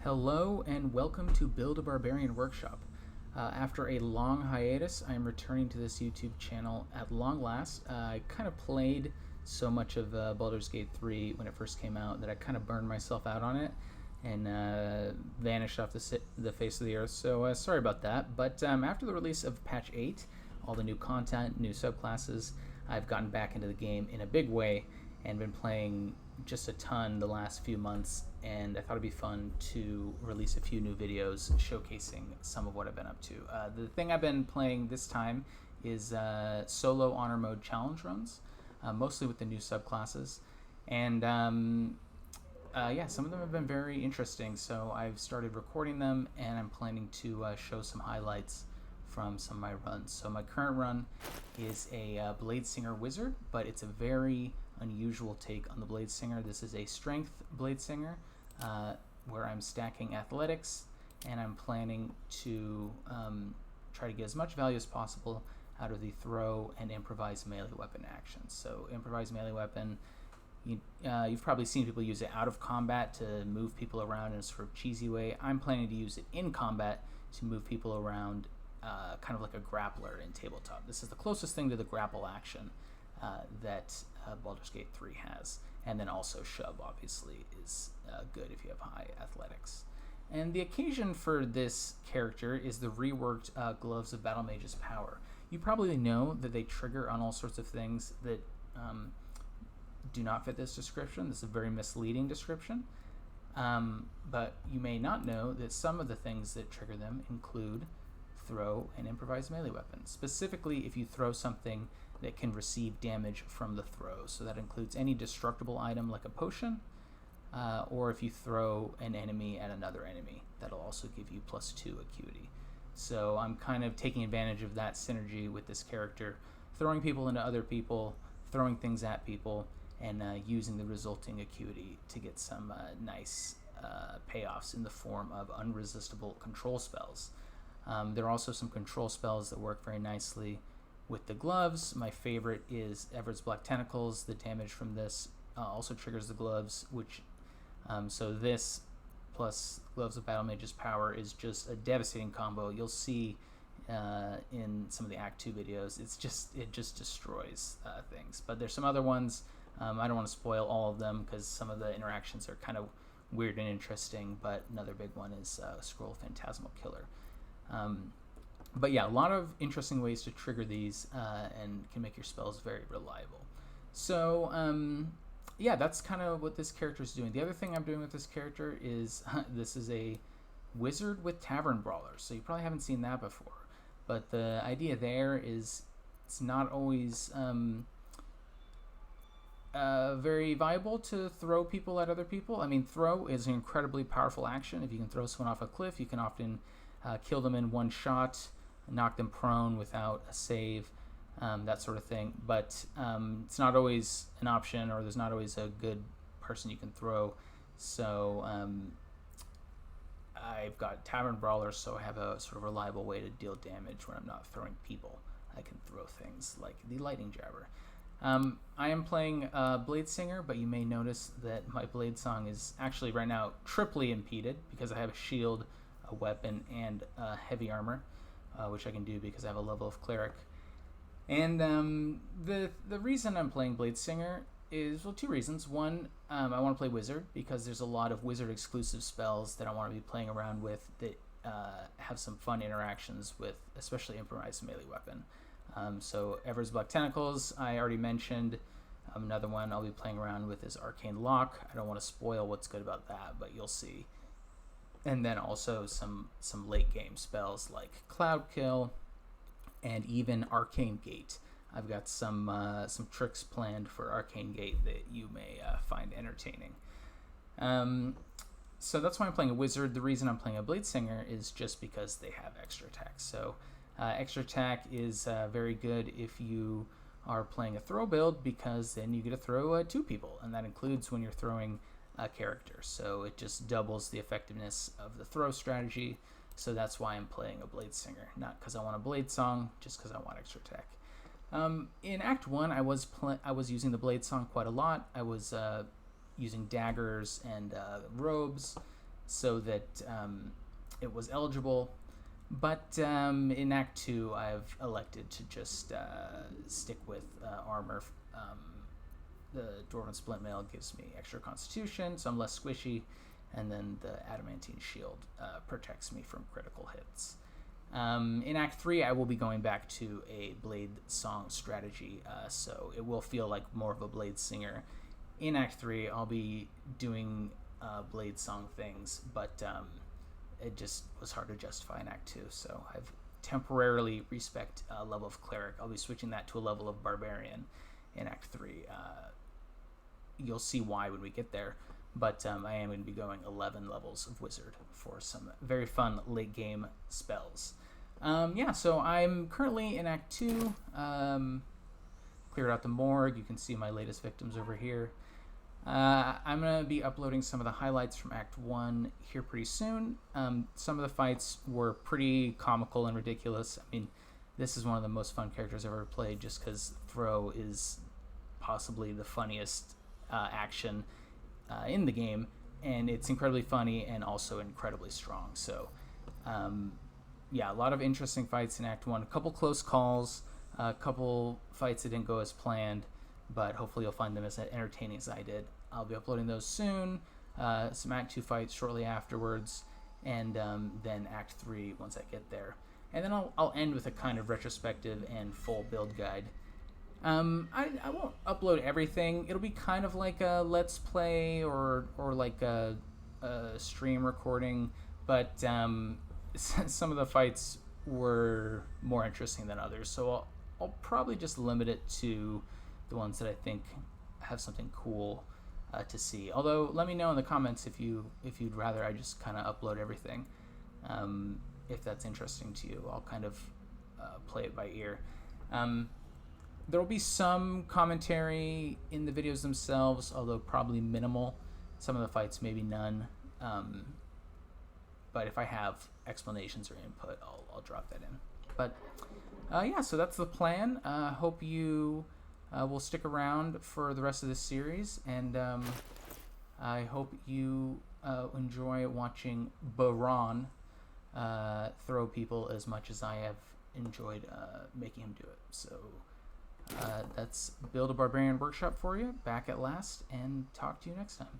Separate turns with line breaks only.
Hello and welcome to Build-a-Barbarian Workshop. After a long hiatus, I am returning to this YouTube channel at long last. I kind of played so much of Baldur's Gate 3 when it first came out that I kind of burned myself out on it and vanished off the face of the earth, so sorry about that. But after the release of Patch 8, all the new content, new subclasses, I've gotten back into the game in a big way and been playing just a ton the last few months, and I thought it'd be fun to release a few new videos showcasing some of what I've been up to. The thing I've been playing this time is solo honor mode challenge runs, mostly with the new subclasses, and yeah, some of them have been very interesting, so I've started recording them, and I'm planning to show some highlights from some of my runs. So my current run is a Bladesinger Wizard, but it's a very unusual take on the Bladesinger. This is a strength Bladesinger where I'm stacking athletics, and I'm planning to try to get as much value as possible out of the throw and improvised melee weapon actions. So improvised melee weapon, you've probably seen people use it out of combat to move people around in a sort of cheesy way. I'm planning to use it in combat to move people around kind of like a grappler in tabletop. This is the closest thing to the grapple action that Baldur's Gate 3 has. And then also shove, obviously, is good if you have high athletics. And the occasion for this character is the reworked Gloves of Battle Mage's Power. You probably know that they trigger on all sorts of things that do not fit this description. This is a very misleading description. But you may not know that some of the things that trigger them include throw and improvised melee weapons. Specifically, if you throw something that can receive damage from the throw. So that includes any destructible item like a potion, or if you throw an enemy at another enemy, that'll also give you +2 acuity. So I'm kind of taking advantage of that synergy with this character, throwing people into other people, throwing things at people, and using the resulting acuity to get some nice payoffs in the form of unresistible control spells. There are also some control spells that work very nicely with the gloves. My favorite is Everett's Black Tentacles. The damage from this also triggers the gloves, which so this plus Gloves of Battle Mage's Power is just a devastating combo. You'll see in some of the Act 2 videos. It just destroys things. But there's some other ones. I don't want to spoil all of them because some of the interactions are kind of weird and interesting, but another big one is Scroll Phantasmal Killer. But yeah, a lot of interesting ways to trigger these and can make your spells very reliable. So yeah, that's kind of what this character is doing. The other thing I'm doing with this character is this is a wizard with Tavern Brawler, so you probably haven't seen that before. But the idea there is it's not always very viable to throw people at other people. I mean, throw is an incredibly powerful action. If you can throw someone off a cliff, you can often kill them in one shot, knock them prone without a save, that sort of thing. But it's not always an option, or there's not always a good person you can throw. So I've got Tavern Brawler, so I have a sort of reliable way to deal damage when I'm not throwing people. I can throw things like the Lightning Jabber. I am playing Bladesinger, but you may notice that my blade song is actually right now triply impeded because I have a shield, a weapon, and heavy armor, which I can do because I have a level of Cleric. And the reason I'm playing Bladesinger is, well, two reasons. One, I want to play Wizard because there's a lot of Wizard exclusive spells that I want to be playing around with that have some fun interactions with, especially improvised melee weapon. So Everett's Black Tentacles, I already mentioned. Another one I'll be playing around with is Arcane Lock. I don't want to spoil what's good about that, but you'll see. And then also some late game spells like Cloud Kill and even Arcane Gate. I've got some tricks planned for Arcane Gate that you may find entertaining. So that's why I'm playing a Wizard. The reason I'm playing a Bladesinger is just because they have extra attack. So extra attack is very good if you are playing a throw build, because then you get to throw 2 people, and that includes when you're throwing a character, so it just doubles the effectiveness of the throw strategy. So that's why I'm playing a Bladesinger, not because I want a blade song, just because I want extra attack. In Act 1, I was using the blade song quite a lot. I was using daggers and robes, so that it was eligible. But in Act 2, I've elected to just stick with armor. The Dwarven Splint Mail gives me extra constitution, so I'm less squishy, and then the Adamantine Shield protects me from critical hits. In Act 3, I will be going back to a Blade Song strategy, so it will feel like more of a Blade Singer. In Act 3, I'll be doing Blade Song things, but it just was hard to justify in Act 2, so I've temporarily respec'd a level of Cleric. I'll be switching that to a level of Barbarian in Act 3. You'll see why when we get there, but I am going to be going 11 levels of Wizard for some very fun late game spells. So I'm currently in Act 2. Cleared out the morgue. You can see my latest victims over here. I'm going to be uploading some of the highlights from Act 1 here pretty soon. Some of the fights were pretty comical and ridiculous. I mean, this is one of the most fun characters I've ever played just because Throw is possibly the funniest action in the game, and it's incredibly funny and also incredibly strong. So, a lot of interesting fights in Act 1. A couple close calls, a couple fights that didn't go as planned, but hopefully you'll find them as entertaining as I did. I'll be uploading those soon. Some Act 2 fights shortly afterwards, and then Act 3 once I get there. And then I'll end with a kind of retrospective and full build guide. I won't upload everything. It'll be kind of like a Let's Play or like a stream recording, but some of the fights were more interesting than others, so I'll probably just limit it to the ones that I think have something cool to see. Although, let me know in the comments if you'd rather I just kind of upload everything. If that's interesting to you, I'll kind of play it by ear. There will be some commentary in the videos themselves, although probably minimal. Some of the fights, maybe none. But if I have explanations or input, I'll drop that in. But so that's the plan. Hope you will stick around for the rest of this series, and I hope you enjoy watching Baron throw people as much as I have enjoyed making him do it. So that's Build-a-Barbarian Workshop for you, back at last, and talk to you next time.